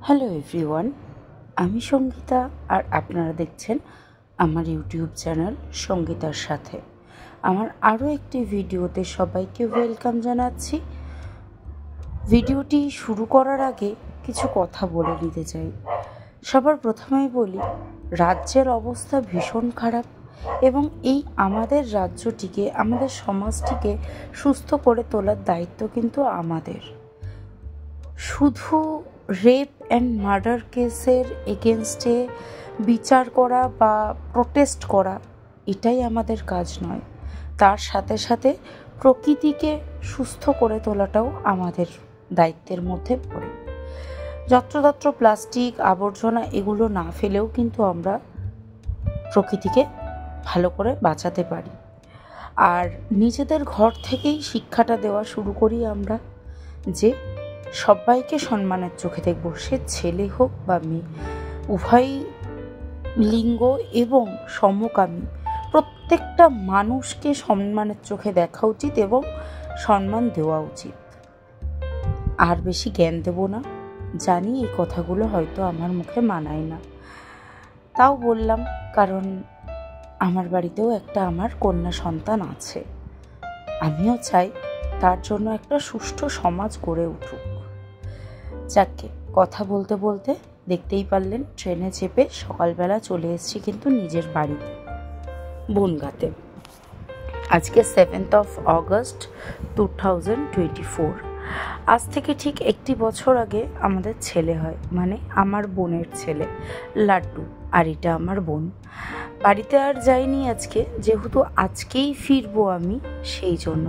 Hello everyone, আমি সঙ্গীতা আর আপনারা দেখছেন আমার ইউটিউব চ্যানেল সঙ্গীতার সাথে। আমার আরও একটি ভিডিওতে সবাইকে ওয়েলকাম জানাচ্ছি। ভিডিওটি শুরু করার আগে কিছু কথা বলে নিতে চাই। সবার প্রথমেই বলি, রাজ্যের অবস্থা ভীষণ খারাপ এবং এই আমাদের রাজ্যটিকে, আমাদের সমাজটিকে সুস্থ করে তোলার দায়িত্ব কিন্তু আমাদের। শুধু রেপ অ্যান্ড মার্ডার কেসের এগেনস্টে বিচার করা বা প্রোটেস্ট করা এটাই আমাদের কাজ নয়, তার সাথে সাথে প্রকৃতিকে সুস্থ করে তোলাটাও আমাদের দায়িত্বের মধ্যে পড়ে। যত্রতত্র প্লাস্টিক আবর্জনা এগুলো না ফেলেও কিন্তু আমরা প্রকৃতিকে ভালো করে বাঁচাতে পারি। আর নিজেদের ঘর থেকেই শিক্ষাটা দেওয়া শুরু করি আমরা, যে সবাইকে সম্মানের চোখে দেখব, সে ছেলে হোক বা মেয়ে, উভয় লিঙ্গ এবং সমকামী প্রত্যেকটা মানুষকে সম্মানের চোখে দেখা উচিত এবং সম্মান দেওয়া উচিত। আর বেশি জ্ঞান দেব না, জানি এই কথাগুলো হয়তো আমার মুখে মানায় না, তাও বললাম, কারণ আমার বাড়িতেও একটা আমার কন্যা সন্তান আছে। আমিও চাই তার জন্য একটা সুষ্ঠু সমাজ গড়ে উঠুক। যাকে কথা বলতে বলতে দেখতেই পারলেন, ট্রেনে চেপে সকালবেলা চলে এসেছি কিন্তু নিজের বাড়িতে, বনগাঁতে। আজকে 7th of August 2024। আজ থেকে ঠিক 1 বছর আগে আমাদের ছেলে হয়, মানে আমার বোনের ছেলে লাড্ডু, আর এটা আমার বোন। বাড়িতে আর যাইনি আজকে, যেহেতু আজকেই ফিরবো আমি, সেই জন্য।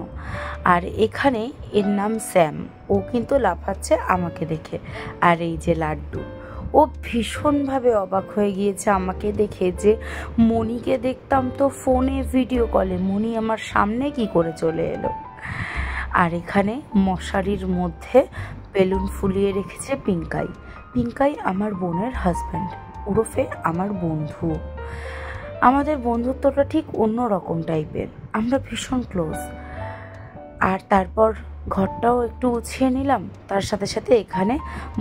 আর এখানে এর নাম স্যাম, ও কিন্তু লাফাচ্ছে আমাকে দেখে। আর এই যে লাড্ডু, ও ভীষণভাবে অবাক হয়ে গিয়েছে আমাকে দেখে, যে মণিকে দেখতাম তো ফোনে ভিডিও কলে, মণি আমার সামনে কি করে চলে এলো। আর এখানে মশারির মধ্যে বেলুন ফুলিয়ে রেখেছে পিঙ্কাই। পিঙ্কাই আমার বোনের হাজব্যান্ড, ওরফে আমার বন্ধু। আমাদের বন্ধুত্বটা ঠিক অন্য রকম টাইপের, আমরা ভীষণ ক্লোজ। আর তারপর ঘরটাও একটু গুছিয়ে নিলাম, তার সাথে সাথে এখানে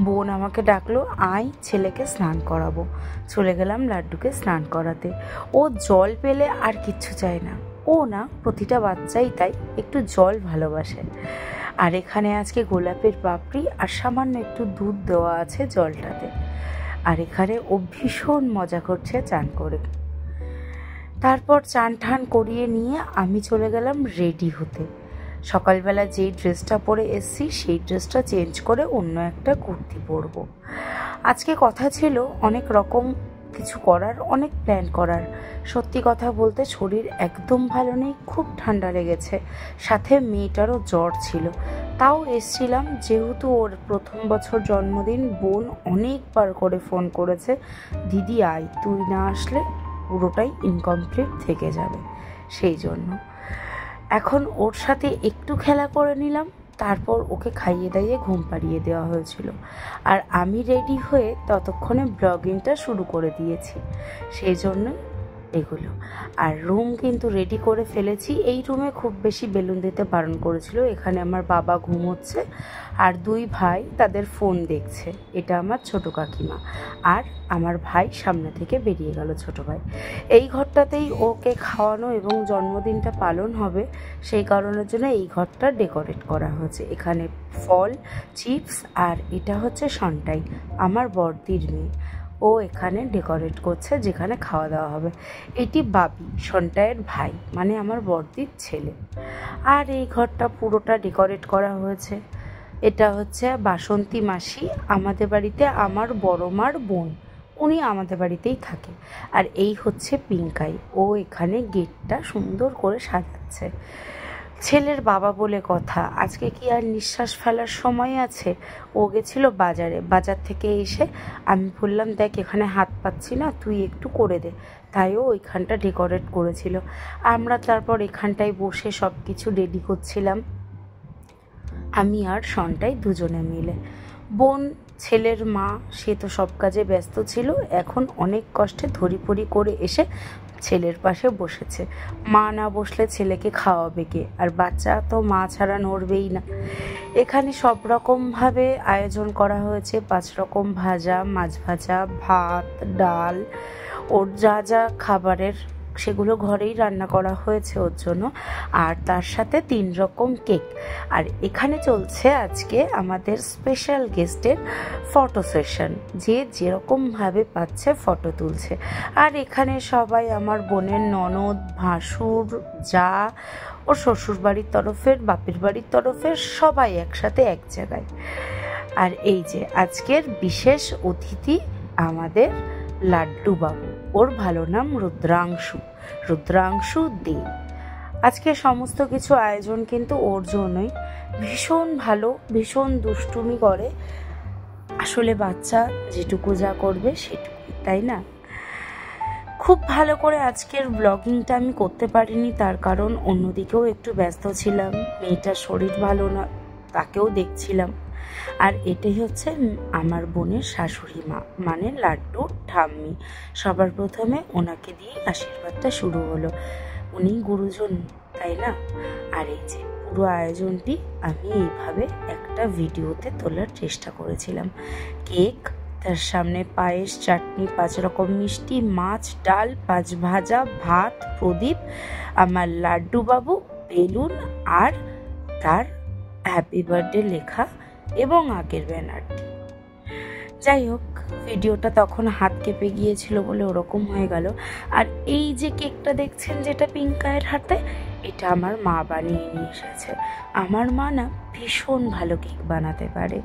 বোন আমাকে ডাকলো, আয় ছেলেকে স্নান করাবো। চলে গেলাম লাড্ডুকে স্নান করাতে। ও জল পেলে আর কিচ্ছু চায় না, ও না, প্রতিটা বাচ্চাই তাই, একটু জল ভালোবাসে। আর এখানে আজকে গোলাপের পাপড়ি আর সামান্য একটু দুধ দেওয়া আছে জলটাতে। আর এখানে ও ভীষণ মজা করছে চান করে। তারপর চান ঠান করিয়ে নিয়ে আমি চলে গেলাম রেডি হতে। সকালবেলা যেই ড্রেসটা পরে এসছি সেই ড্রেসটা চেঞ্জ করে অন্য একটা কুর্তি পরবো। আজকে কথা ছিল অনেক রকম কিছু করার, অনেক প্ল্যান করার। সত্যি কথা বলতে শরীর একদম ভালো নেই, খুব ঠান্ডা লেগেছে, সাথে মেয়েটারও জ্বর ছিল। তাও এসছিলাম, যেহেতু ওর 1ম বছর জন্মদিন। বোন অনেকবার করে ফোন করেছে, দিদি আয়, তুই না আসলে পুরোটাই ইনকমপ্লিট থেকে যাবে। সেই জন্য এখন ওর সাথে একটু খেলা করে নিলাম, তারপর ওকে খাইয়ে দাইয়ে ঘুম পাড়িয়ে দেওয়া হয়েছিল। আর আমি রেডি হয়ে ততক্ষণে ব্লগিংটা শুরু করে দিয়েছি, সেই জন্য এগুলো। আর রুম কিন্তু রেডি করে ফেলেছি। এই রুমে খুব বেশি বেলুন দিতে বারণ করেছিল। এখানে আমার বাবা ঘুমোচ্ছে আর 2 ভাই তাদের ফোন দেখছে। এটা আমার ছোট কাকিমা, আর আমার ভাই সামনে থেকে বেরিয়ে গেল, ছোট ভাই। এই ঘরটাতেই ওকে খাওয়ানো এবং জন্মদিনটা পালন হবে, সেই কারণের জন্য এই ঘরটা ডেকোরেট করা হয়েছে। এখানে ফল, চিপস, আর এটা হচ্ছে সন্টাই, আমার বড়দির মেয়ে। ও এখানে ডেকোরেট করছে যেখানে খাওয়া দাওয়া হবে। এটি বাবি, সন্টাইয়ের ভাই, মানে আমার বড়দির ছেলে। আর এই ঘরটা পুরোটা ডেকোরেট করা হয়েছে। এটা হচ্ছে বাসন্তী মাসি, আমাদের বাড়িতে আমার বড় মার বোন, উনি আমাদের বাড়িতেই থাকে। আর এই হচ্ছে পিঙ্কাই, ও এখানে গেটটা সুন্দর করে সাজাচ্ছে। ছেলের বাবা বলে কথা, আজকে কি আর নিঃশ্বাস ফেলার সময় আছে? ও গেছিল বাজারে, বাজার থেকে এসে আমি বললাম, দেখ এখানে হাত পাচ্ছি না, তুই একটু করে দে। তাই ও ওইখানটা ডেকোরেট করেছিল। আমরা তারপর এখানটায় বসে সব কিছু রেডি করছিলাম, আমি আর সন্টাই দুজনে মিলে। বোন, ছেলের মা, সে তো সব কাজে ব্যস্ত ছিল, এখন অনেক কষ্টে ধরিপড়ি করে এসে ছেলের পাশে বসেছে। মা না বসলে ছেলেকে খাওয়াবে কে? আর বাচ্চা তো মা ছাড়া নড়বেই না। এখানে সব রকমভাবে আয়োজন করা হয়েছে, 5 রকম ভাজা, মাছ ভাজা, ভাত, ডাল, ওর যা যা খাবারের সেগুলো ঘরেই রান্না করা হয়েছে ওর জন্য, আর তার সাথে 3 রকম কেক। আর এখানে চলছে আজকে আমাদের স্পেশাল গেস্টের ফটো সেশন, যে যেরকমভাবে পাচ্ছে ফটো তুলছে। আর এখানে সবাই আমার বোনের ননদ, ভাসুর, যা, ওর শ্বশুরবাড়ির তরফের, বাপের বাড়ির তরফের সবাই একসাথে এক জায়গায়। আর এই যে আজকের বিশেষ অতিথি আমাদের লাড্ডু বাবু, ওর ভালো নাম রুদ্রাংশু দে। আজকে সমস্ত কিছু আয়োজন কিন্তু ওর জন্যই। ভীষণ ভালো, ভীষণ দুষ্টুমি করে। আসলে বাচ্চা যেটুকু যা করবে সেটুকুই, তাই না? খুব ভালো করে আজকের ব্লগিংটা আমি করতে পারিনি, তার কারণ অন্যদিকেও একটু ব্যস্ত ছিলাম। মেয়েটার শরীর ভালো না, তাকেও দেখছিলাম। আর এটাই হচ্ছে আমার বোনের শাশুড়ি মা, মানে লাড্ডুর ঠাম্মি। সবার প্রথমে ওনাকে দিয়ে আশীর্বাদটা শুরু হলো, উনি গুরুজন, তাই না? আর এই যে পুরো আয়োজনটি আমি এইভাবে একটা ভিডিওতে তোলার চেষ্টা করেছিলাম। কেক, তার সামনে পায়েস, চাটনি, 5 রকম মিষ্টি, মাছ, ডাল, 5 ভাজা, ভাত, প্রদীপ, আমার লাড্ডু বাবু, বেলুন, আর তার হ্যাপি বার্থডে লেখা এবং আগের ব্যানারটি। যাই হোক, ভিডিওটা তখন হাত কেঁপে গিয়েছিল বলে ওরকম হয়ে গেল। আর এই যে কেকটা দেখছেন যেটা পিঙ্কায়ের হাতে, এটা আমার মা বানিয়ে নিয়ে এসেছে। আমার মা না ভীষণ ভালো কেক বানাতে পারে।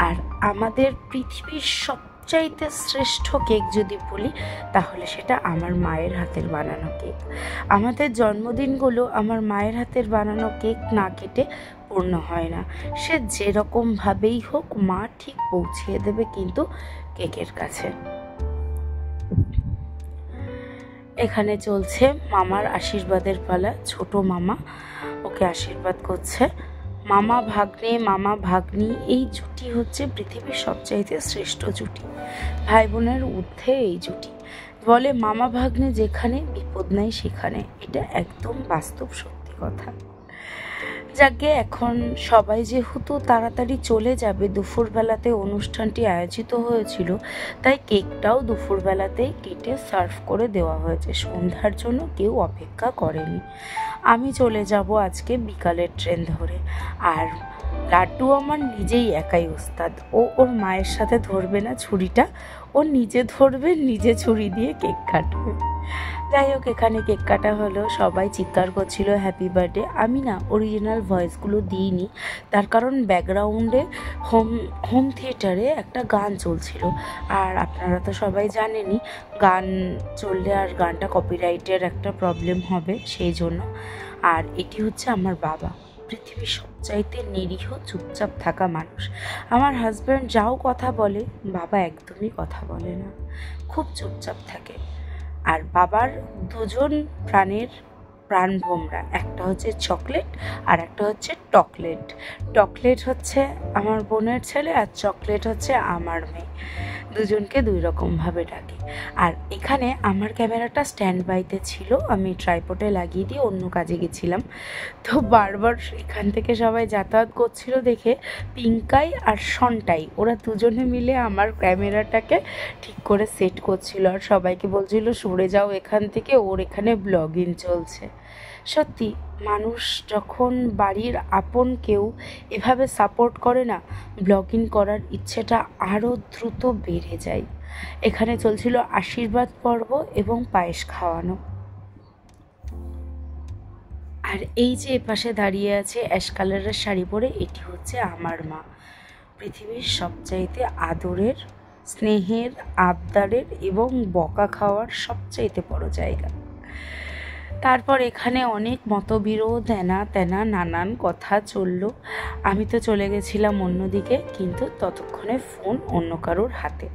আর আমাদের পৃথিবীর সবচাইতে শ্রেষ্ঠ কেক যদি বলি, তাহলে সেটা আমার মায়ের হাতের বানানো কেক। আমাদের জন্মদিনগুলো আমার মায়ের হাতের বানানো কেক না কেটে পূর্ণ হয় না। সে যেরকমভাবেই হোক মা ঠিক পৌঁছিয়ে দেবে কিন্তু কেকের কাছে। এখানে চলছে মামার আশীর্বাদের পালা। ছোট মামা ওকে আশীর্বাদ করছে। মামা ভাগ্নি এই জুটি হচ্ছে পৃথিবীর সবচাইতে শ্রেষ্ঠ জুটি। ভাই বোনের ঊর্ধ্বে এই জুটি। বলে মামা ভাগ্নে যেখানে, বিপদ নাই সেখানে। এটা একদম বাস্তব সত্যি কথা। যাকে এখন সবাই যেহেতু তাড়াতাড়ি চলে যাবে, দুপুরবেলাতে অনুষ্ঠানটি আয়োজিত হয়েছিল, তাই কেকটাও দুপুরবেলাতেই কেটে সার্ভ করে দেওয়া হয়েছে। সন্ধ্যার জন্য কেউ অপেক্ষা করেনি। আমি চলে যাব আজকে বিকালের ট্রেন ধরে। আর লাড্ডু আমার নিজেই একাই ওস্তাদ। ওর মায়ের সাথে ধরবে না ছুরিটা, ও নিজে ধরবে, নিজে ছুরি দিয়ে কেক কাটবে। যাই হোক, এখানে কেক কাটা হলো, সবাই চিৎকার করছিল হ্যাপি বার্থডে। আমি না অরিজিনাল ভয়েসগুলো দিইনি, তার কারণ ব্যাকগ্রাউন্ডে হোম থিয়েটারে একটা গান চলছিল। আর আপনারা তো সবাই জানেনই, গান চললে আর গানটা কপিরাইটের একটা প্রবলেম হবে, সেই জন্য। আর এটি হচ্ছে আমার বাবা, পৃথিবীর সবচাইতে নিরীহ চুপচাপ থাকা মানুষ। আমার হাজব্যান্ড যাও কথা বলে, বাবা একদমই কথা বলে না, খুব চুপচাপ থাকে। আর বাবার 2জন প্রাণভোমরা, একটা হচ্ছে চকলেট আর একটা হচ্ছে টকলেট। টকলেট হচ্ছে আমার বোনের ছেলে আর চকলেট হচ্ছে আমার মেয়ে। 2জনকে 2 রকমভাবে ডাকি। আর এখানে আমার ক্যামেরাটা স্ট্যান্ড বাইতে ছিল, আমি ট্রাইপডে লাগিয়ে দিয়ে অন্য কাজে গেছিলাম। তো বারবার এখান থেকে সবাই যাতায়াত করছিল দেখে পিঙ্কাই আর সন্টাই, ওরা 2জনে মিলে আমার ক্যামেরাটাকে ঠিক করে সেট করছিল। আর সবাইকে বলছিল সরে যাও এখান থেকে, ওর এখানে ব্লগিং চলছে। সত্যি, মানুষ যখন বাড়ির আপন কেউ এভাবে সাপোর্ট করে না, ব্লগিং করার ইচ্ছেটা আরও দ্রুত বেড়ে যায়। এখানে চলছিল আশীর্বাদ পর্ব এবং পায়েস খাওয়ানো। আর এই যে এপাশে দাঁড়িয়ে আছে অ্যাশ কালারের শাড়ি পরে, এটি হচ্ছে আমার মা, পৃথিবীর সবচাইতে আদরের, স্নেহের, আবদারের এবং বকা খাওয়ার সবচাইতে বড় জায়গা। তারপর এখানে অনেক মতবিরোধ, হেনা তেনা নানান কথা চলল। আমি তো চলে গেছিলাম অন্যদিকে, কিন্তু ততক্ষণে ফোন অন্য কারোর হাতে।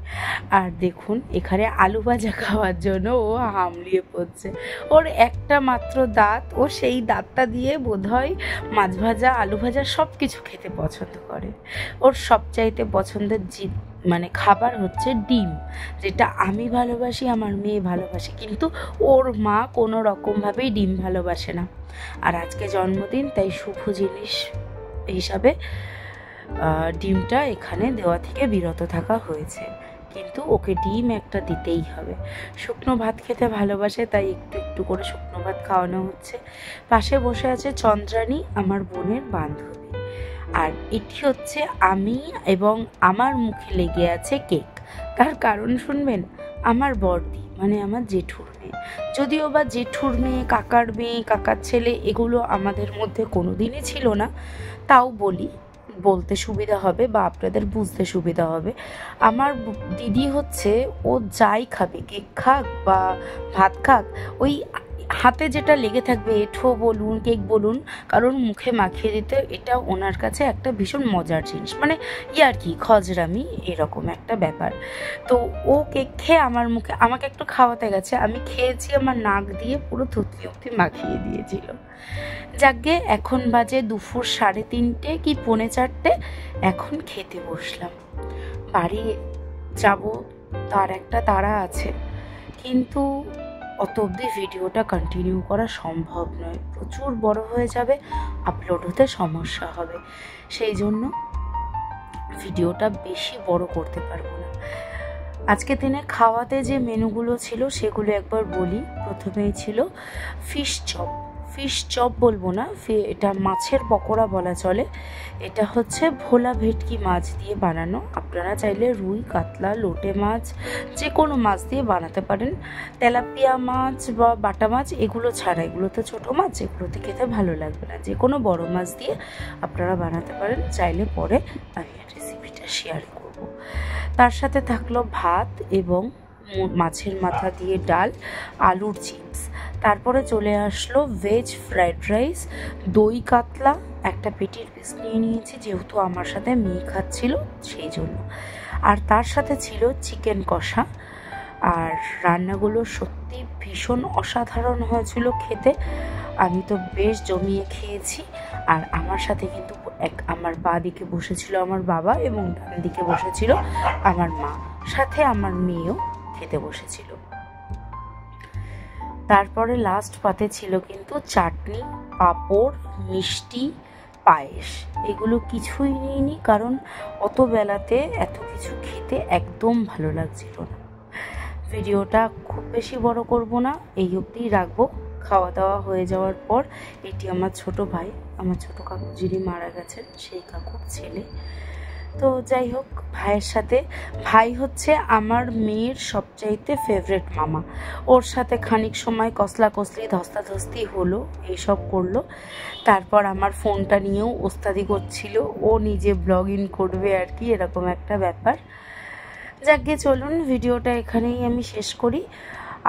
আর দেখুন, এখানে আলু ভাজা খাওয়ার জন্য ও হামলিয়ে পড়ছে। ওর একটা মাত্র দাঁত, ও সেই দাঁতটা দিয়ে বোধহয় মাছ ভাজা, আলু ভাজা সব কিছু খেতে পছন্দ করে। ওর সবচাইতে পছন্দের মানে খাবার হচ্ছে ডিম, যেটা আমি ভালোবাসি, আমার মেয়ে ভালোবাসে, কিন্তু ওর মা কোনো রকমভাবেই ডিম ভালোবাসে না। আর আজকে জন্মদিন, তাই শুভ জিনিস হিসাবে ডিমটা এখানে দেওয়া থেকে বিরত থাকা হয়েছে, কিন্তু ওকে ডিম একটা দিতেই হবে। শুকনো ভাত খেতে ভালোবাসে, তাই একটু একটু করে শুকনো ভাত খাওয়ানো হচ্ছে। পাশে বসে আছে চন্দ্রানী, আমার বোনের বান্ধবী। আর এটি হচ্ছে আমি, এবং আমার মুখে লেগে আছে কেক। তার কারণ শুনবেন, আমার বড়দি মানে আমার জেঠুর মেয়ে, যদিও বা জেঠুর মেয়ে, কাকার মেয়ে, কাকার ছেলে, এগুলো আমাদের মধ্যে কোনো দিনই ছিল না, তাও বলতে সুবিধা হবে বা আপনাদের বুঝতে সুবিধা হবে। আমার দিদি হচ্ছে, ও যাই খাবে, কেক খাক বা ভাত খাক, ওই হাতে যেটা লেগে থাকবে, এঁঠো বলুন, কেক বলুন, কারণ মুখে মাখিয়ে দিতে, এটা ওনার কাছে একটা ভীষণ মজার জিনিস, মানে ইয়ার্কি, খজরামি, এরকম একটা ব্যাপার। তো ও কেক খেয়ে আমার মুখে, আমাকে একটু খাওয়াতে গেছে, আমি খেয়েছি, আমার নাক দিয়ে পুরো থুতনি অব্দি মাখিয়ে দিয়েছিল। যাকে এখন বাজে দুপুর 3:30 কি 3:45, এখন খেতে বসলাম। বাড়ি যাব, তার একটা তাড়া আছে, কিন্তু অত অবধি ভিডিওটা কন্টিনিউ করা সম্ভব নয়, প্রচুর বড় হয়ে যাবে, আপলোড হতে সমস্যা হবে, সেই জন্য ভিডিওটা বেশি বড় করতে পারবো না। আজকে দিনে খাওয়াতে যে মেনুগুলো ছিল সেগুলো একবার বলি। প্রথমেই ছিল ফিশ চপ বলবো না, এটা মাছের পকোড়া বলা চলে। এটা হচ্ছে ভোলা ভেটকি মাছ দিয়ে বানানো, আপনারা চাইলে রুই, কাতলা, লোটে মাছ, যে কোনো মাছ দিয়ে বানাতে পারেন। তেলাপিয়া মাছ বা বাটা মাছ এগুলো ছাড়া, এগুলো তো ছোটো মাছ, এগুলোতে খেতে ভালো লাগবে না, যে কোনো বড় মাছ দিয়ে আপনারা বানাতে পারেন, চাইলে পরে আমি রেসিপিটা শেয়ার করব। তার সাথে থাকলো ভাত এবং মাছের মাথা দিয়ে ডাল, আলুর চিপস। তারপরে চলে আসলো ভেজ ফ্রাইড রাইস, দই কাতলা, একটা পেটির পিস নিয়ে নিয়েছি, যেহেতু আমার সাথে মেয়ে খাচ্ছিল সেই জন্য। আর তার সাথে ছিল চিকেন কষা। আর রান্নাগুলো সত্যি ভীষণ অসাধারণ হয়েছিল খেতে, আমি তো বেশ জমিয়ে খেয়েছি। আর আমার সাথে কিন্তু আমার বাঁ দিকে বসেছিল আমার বাবা, এবং ডান দিকে বসেছিল আমার মা, সাথে আমার মেয়েও খেতে বসেছিল। তারপরে লাস্ট পাতে ছিল কিন্তু চাটনি, পাঁপড়, মিষ্টি, পায়েস, এগুলো কিছুই নিইনি, কারণ অত বেলাতে এত কিছু খেতে একদম ভালো লাগছিল না। ভিডিওটা খুব বেশি বড় করব না, এই অবধিই রাখবো। খাওয়া দাওয়া হয়ে যাওয়ার পর, এটি আমার ছোট ভাই, আমার ছোট কাকু যিনি মারা গেছেন, সেই কাকুর ছেলে। তো যাই হোক, ভাইয়ের সাথে, ভাই হচ্ছে আমার মেয়ের সবচাইতে ফেভারেট মামা, ওর সাথে খানিক সময় কসলাকসলি, ধস্তাধস্তি হলো, এইসব করলো। তারপর আমার ফোনটা নিয়েও ওস্তাদি করছিল, ও নিজে ব্লগ ইন করবে আর কি, এরকম একটা ব্যাপার। যাকে চলুন, ভিডিওটা এখানেই আমি শেষ করি,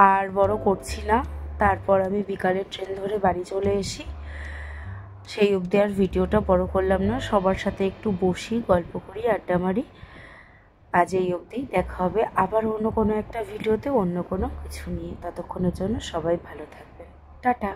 আর বড় করছি না। তারপর আমি বিকালের ট্রেন ধরে বাড়ি চলে এসি, সেই অবধি আর ভিডিওটা বড় করলাম না, সবার সাথে একটু বসি, গল্প করি, আড্ডা মারি। আজ এই অবধি, দেখা হবে আবার অন্য কোনো একটা ভিডিওতে, অন্য কোনো কিছু নিয়ে। ততক্ষণের জন্য সবাই ভালো থাকবেন, টাটা।